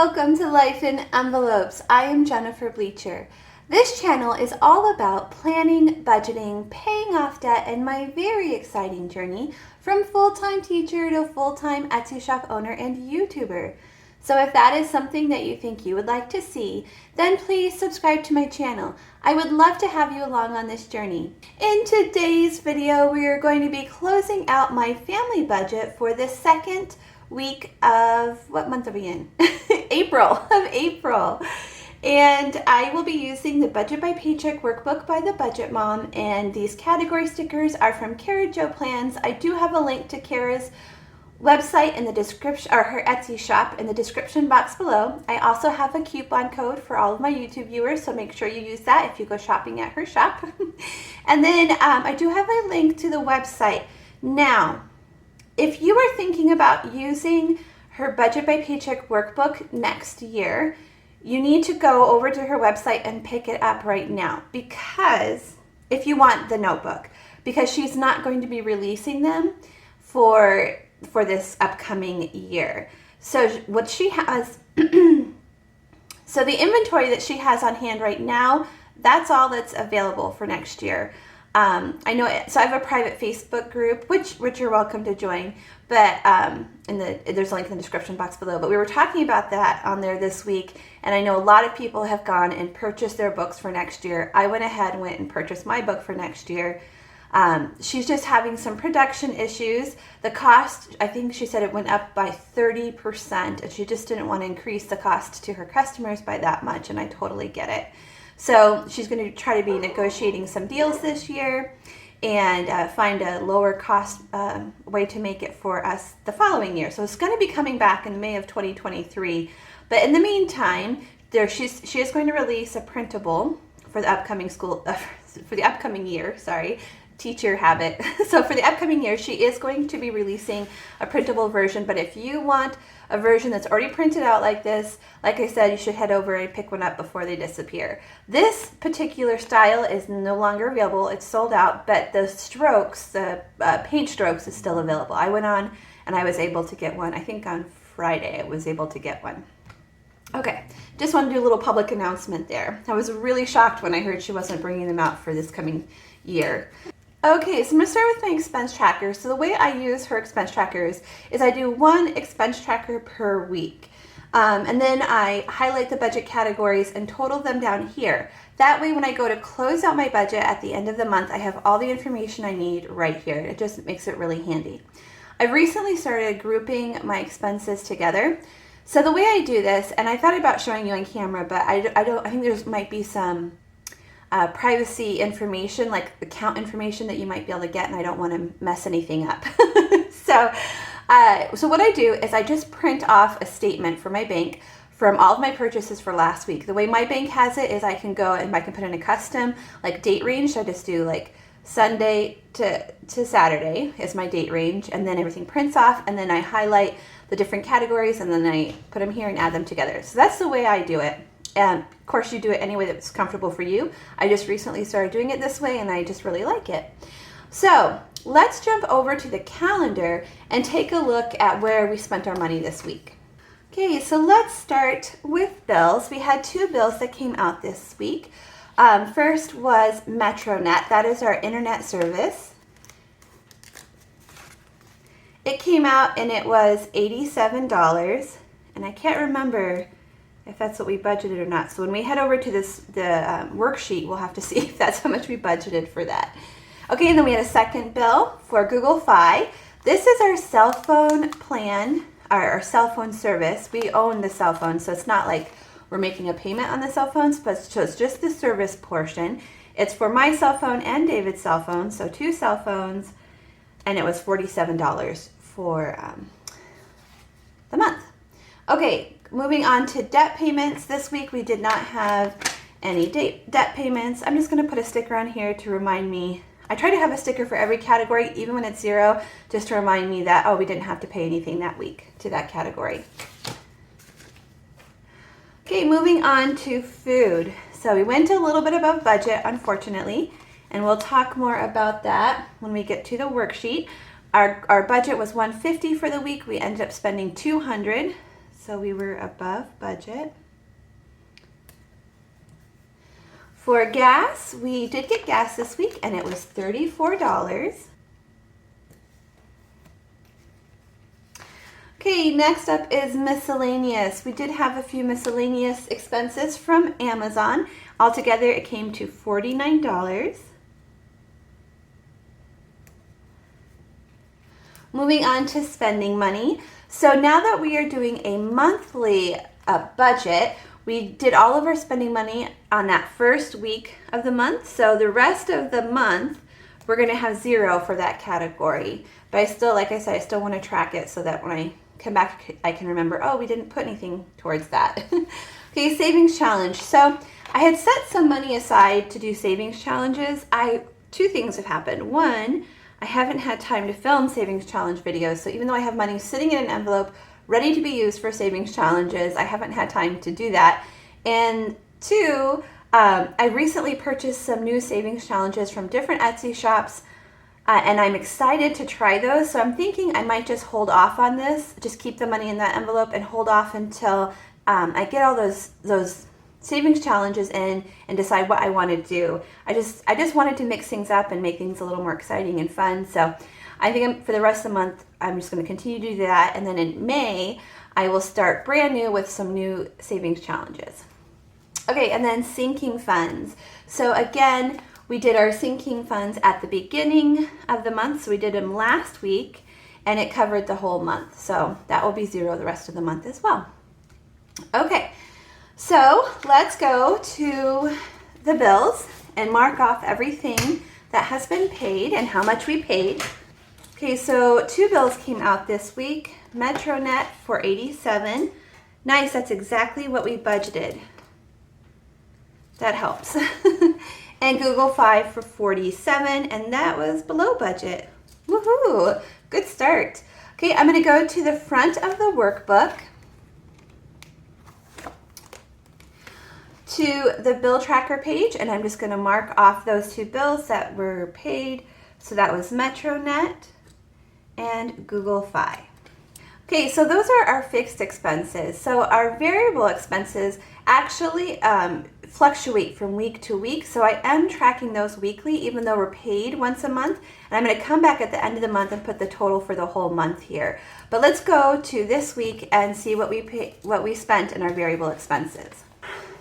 Welcome to Life in Envelopes. I am Jennifer Bleecher. This channel is all about planning, budgeting, paying off debt, and my very exciting journey from full-time teacher to full-time Etsy shop owner and YouTuber. So if that is something that you think you would like to see, then please subscribe to my channel. I would love to have you along on this journey. In today's video, we are going to be closing out my family budget for the second week of, what month are we in? April. And I will be using the Budget by Paycheck workbook by the Budget Mom, and these category stickers are from Cara Jo Plans. I do have a link to Cara's website in the description, or her Etsy shop, in the description box below. I also have a coupon code for all of my YouTube viewers, so make sure you use that if you go shopping at her shop. And then I do have a link to the website. Now, if you are thinking about using her Budget by Paycheck workbook next year, you need to go over to her website and pick it up right now, because if you want the notebook, because she's not going to be releasing them for this upcoming year. So what she has, so the inventory that she has on hand right now, that's all that's available for next year. I know it, so I have a private Facebook group, which you're welcome to join, but there's a link in the description box below. But we were talking about that on there this week, and I know a lot of people have gone and purchased their books for next year. I went ahead and went and purchased my book for next year. She's just having some production issues. The cost, I think she said it went up by 30%, and she just didn't want to increase the cost to her customers by that much, and I totally get it. So she's going to try to be negotiating some deals this year and find a lower cost way to make it for us the following year. So it's going to be coming back in May of 2023. But in the meantime, she is going to release a printable for the upcoming year. Sorry. Teacher habit. So for the upcoming year, she is going to be releasing a printable version. But if you want a version that's already printed out like this, like I said, you should head over and pick one up before they disappear. This particular style is no longer available. It's sold out, but the strokes, the paint strokes, is still available. I went on and I was able to get one. I think on Friday I was able to get one. Okay, just want to do a little public announcement there. I was really shocked when I heard she wasn't bringing them out for this coming year. Okay, so I'm going to start with my expense tracker. So the way I use her expense trackers is I do one expense tracker per week. And then I highlight the budget categories and total them down here. That way when I go to close out my budget at the end of the month, I have all the information I need right here. It just makes it really handy. I've recently started grouping my expenses together. So the way I do this, and I thought about showing you on camera, but I think there might be some privacy information, like account information that you might be able to get, and I don't want to mess anything up. So what I do is I just print off a statement for my bank from all of my purchases for last week. The way my bank has it is I can go and I can put in a custom like date range. So I just do like Sunday to Saturday is my date range, and then everything prints off, and then I highlight the different categories, and then I put them here and add them together. So that's the way I do it. And of course you do it any way that's comfortable for you. I just recently started doing it this way, and I just really like it. So let's jump over to the calendar and take a look at where we spent our money this week. Okay, so let's start with bills. We had two bills that came out this week. First was MetroNet. That is our internet service. It came out and it was $87, and I can't remember if that's what we budgeted or not. So when we head over to the worksheet, we'll have to see if that's how much we budgeted for that. Okay, and then we had a second bill for Google Fi. This is our cell phone plan, our cell phone service. We own the cell phone, so it's not like we're making a payment on the cell phones, but it's just the service portion. It's for my cell phone and David's cell phone, so two cell phones, and it was $47 for the month. Okay, moving on to debt payments. This week we did not have any debt payments. I'm just going to put a sticker on here to remind me. I try to have a sticker for every category, even when it's zero, just to remind me that, oh, we didn't have to pay anything that week to that category. Okay, moving on to food. So we went a little bit above budget, unfortunately, and we'll talk more about that when we get to the worksheet. Our budget was $150 for the week. We ended up spending $200. so we were above budget. For gas, we did get gas this week and it was $34. Okay, next up is miscellaneous. We did have a few miscellaneous expenses from Amazon. Altogether, it came to $49. Moving on to spending money. So now that we are doing a monthly budget, we did all of our spending money on that first week of the month. So the rest of the month, we're gonna have zero for that category. But I still, like I said, I still wanna track it so that when I come back, I can remember, oh, we didn't put anything towards that. Okay, savings challenge. So I had set some money aside to do savings challenges. Two things have happened. One, I haven't had time to film savings challenge videos. So even though I have money sitting in an envelope ready to be used for savings challenges, I haven't had time to do that. And two, I recently purchased some new savings challenges from different Etsy shops. And I'm excited to try those. So I'm thinking I might just hold off on this, just keep the money in that envelope and hold off until I get all those savings challenges in and decide what I want to do. I just wanted to mix things up and make things a little more exciting and fun. So I think for the rest of the month, I'm just going to continue to do that. And then in May, I will start brand new with some new savings challenges. Okay, and then sinking funds. So again, we did our sinking funds at the beginning of the month. So we did them last week and it covered the whole month. So that will be zero the rest of the month as well. Okay, so let's go to the bills and mark off everything that has been paid and how much we paid. Okay, so 2 bills came out this week. MetroNet for $87. Nice, that's exactly what we budgeted. That helps. And Google Fi for $47, and that was below budget. Woohoo! Good start. Okay, I'm going to go to the front of the workbook to the bill tracker page, and I'm just going to mark off those 2 bills that were paid. So that was MetroNet and Google Fi. Okay, so those are our fixed expenses. So our variable expenses actually fluctuate from week to week. So I am tracking those weekly, even though we're paid once a month. And I'm going to come back at the end of the month and put the total for the whole month here. But let's go to this week and see what we spent in our variable expenses.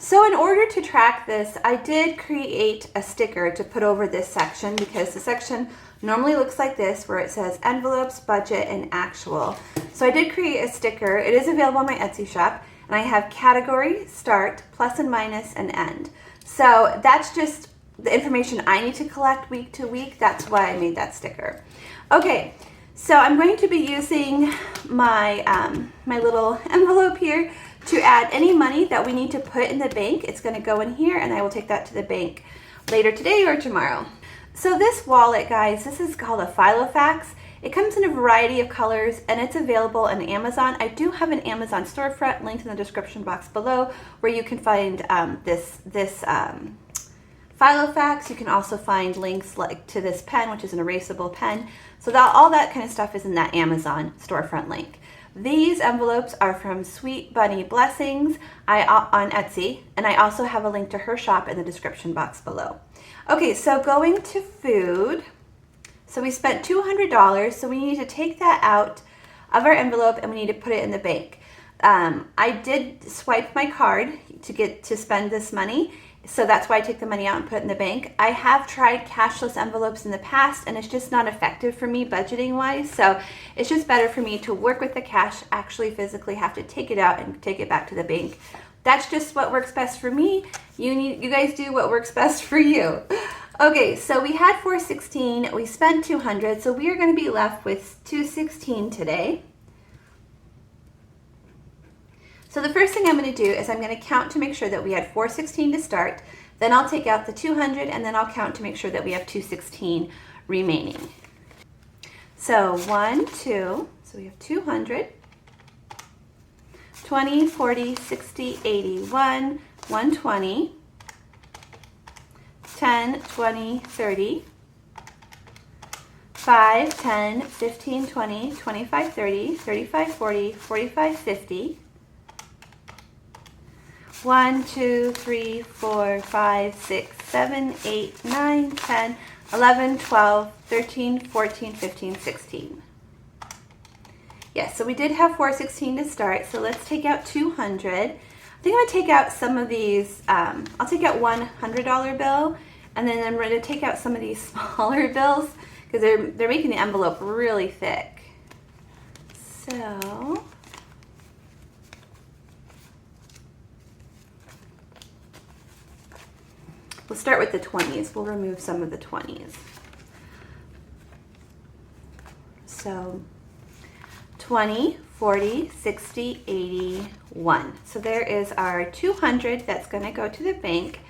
So in order to track this, I did create a sticker to put over this section because the section normally looks like this where it says envelopes, budget, and actual. So I did create a sticker. It is available on my Etsy shop. And I have category, start, plus and minus, and end. So that's just the information I need to collect week to week. That's why I made that sticker. Okay, so I'm going to be using my, my little envelope here to add any money that we need to put in the bank. It's going to go in here and I will take that to the bank later today or tomorrow. So this wallet, guys, this is called a Filofax. It comes in a variety of colors and it's available on Amazon. I do have an Amazon storefront linked in the description box below where you can find this Filofax. You can also find links like to this pen, which is an erasable pen. So all that kind of stuff is in that Amazon storefront link. These envelopes are from Sweet Bunny Blessings on Etsy, and I also have a link to her shop in the description box below. Okay, so going to food. So we spent $200, so we need to take that out of our envelope and we need to put it in the bank. I did swipe my card to spend this money, so that's why I take the money out and put it in the bank. I have tried cashless envelopes in the past and it's just not effective for me budgeting wise, so it's just better for me to work with the cash, actually physically have to take it out and take it back to the bank. That's just what works best for me. You guys do what works best for you. Okay, so we had $416, we spent $200, so we are going to be left with $216 today. So the first thing I'm going to do is I'm going to count to make sure that we had $416 to start, then I'll take out the $200, and then I'll count to make sure that we have $216 remaining. So 1, 2, so we have $200, 20, 40, 60, 80, 1, 120, 10, 20, 30, 5, 10, 15, 20, 25, 30, 35, 40, 45, 50, 1, 2, 3, 4, 5, 6, 7, 8, 9, 10, 11, 12, 13, 14, 15, 16. Yes, so we did have 416 to start, so let's take out 200. I think I'm going to take out some of these, I'll take out one $100 bill, and then I'm going to take out some of these smaller bills, because they're making the envelope really thick. So, we'll start with the 20s. We'll remove some of the 20s. So, 20, 40, 60, 80, 1. So there is our 200 that's going to go to the bank.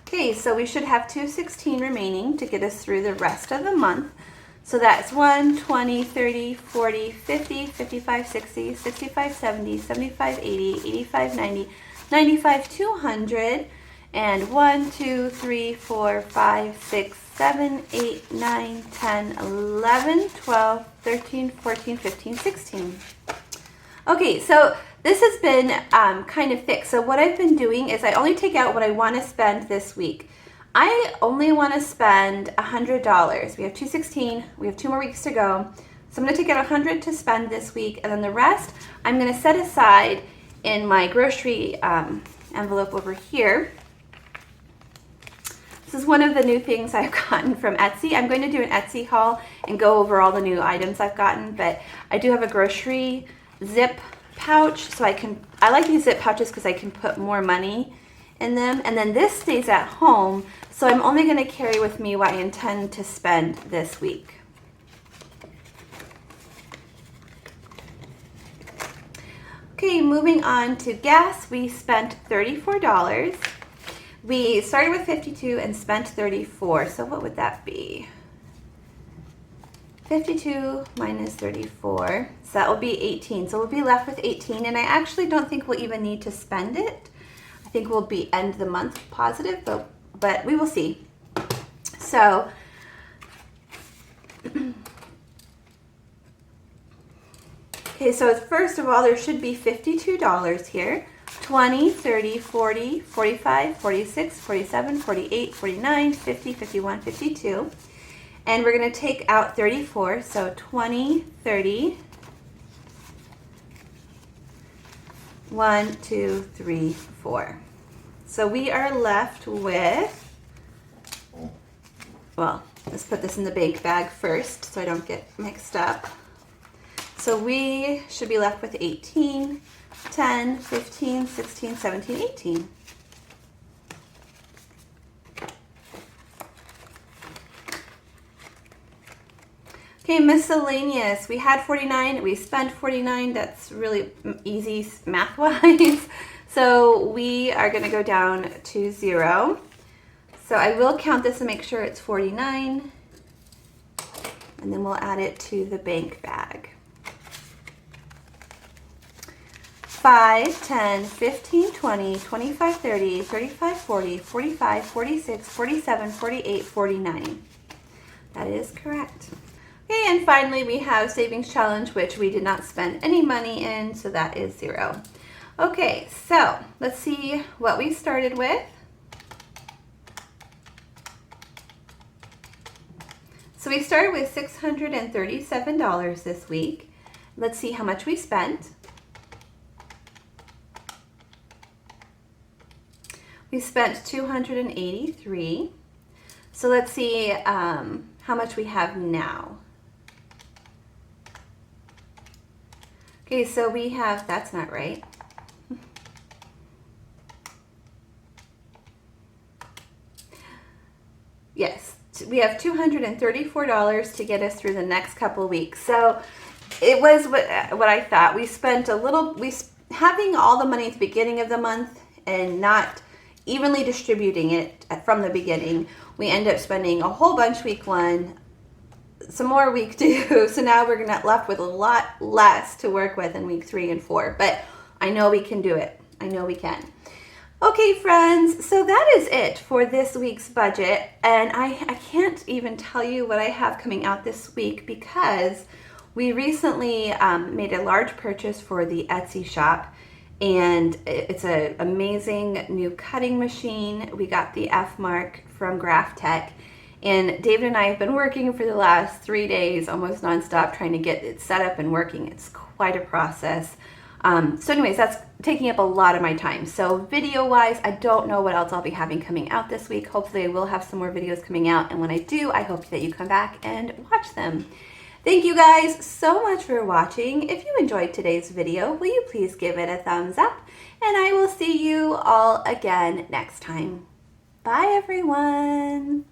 Okay, so we should have 216 remaining to get us through the rest of the month. So that's 1, 20, 30, 40, 50, 55, 60, 65, 70, 75, 80, 85, 90, 95, 200, and 1, 2, 3, 4, 5, 6, 7, 8, 9, 10, 11, 12, 13, 14, 15, 16. Okay, so this has been kind of thick. So what I've been doing is I only take out what I want to spend this week. I only want to spend $100. We have 216. We have 2 more weeks to go. So I'm going to take out 100 to spend this week, and then the rest I'm going to set aside in my grocery envelope over here. This is one of the new things I've gotten from Etsy. I'm going to do an Etsy haul and go over all the new items I've gotten, but I do have a grocery zip pouch, so I like these zip pouches because I can put more money in them, and then this stays at home, so I'm only going to carry with me what I intend to spend this week. Okay, moving on to gas, we spent $34. We started with 52 and spent 34, so what would that be? 52 minus 34, so that will be 18. So we'll be left with 18, and I actually don't think we'll even need to spend it. I think we'll be end the month positive, but we will see. So, okay, so first of all, there should be $52 here. 20, 30, 40, 45, 46, 47, 48, 49, 50, 51, 52. And we're going to take out 34, so 20, 30, 1, 2, 3, 4. So we are left with, well, let's put this in the bank bag first so I don't get mixed up. So we should be left with 18, 10, 15, 16, 17, 18. Okay, miscellaneous. We had 49, we spent 49. That's really easy math-wise. So we are going to go down to 0. So I will count this and make sure it's 49. And then we'll add it to the bank bag. 5, 10, 15, 20, 25, 30, 35, 40, 45, 46, 47, 48, 49. That is correct. Okay, and finally we have Savings Challenge, which we did not spend any money in, so that is 0. Okay, so let's see what we started with. So we started with $637 this week. Let's see how much we spent. We spent $283. So let's see how much we have now. Okay, so we have, that's not right. Yes, we have $234 to get us through the next couple of weeks. So it was what I thought. We spent a little, having all the money at the beginning of the month and not evenly distributing it from the beginning, we end up spending a whole bunch week 1, some more week 2, so now we're left with a lot less to work with in week 3 and 4, but I know we can do it. I know we can. Okay, friends, so that is it for this week's budget, and I can't even tell you what I have coming out this week because We recently made a large purchase for the Etsy shop, and it's an amazing new cutting machine. We got the F Mark from Graph Tech, and David and I have been working for the last 3 days, almost nonstop, trying to get it set up and working. It's quite a process. So anyways, that's taking up a lot of my time. So video-wise, I don't know what else I'll be having coming out this week. Hopefully I will have some more videos coming out, and when I do, I hope that you come back and watch them. Thank you guys so much for watching. If you enjoyed today's video, will you please give it a thumbs up? And I will see you all again next time. Bye, everyone.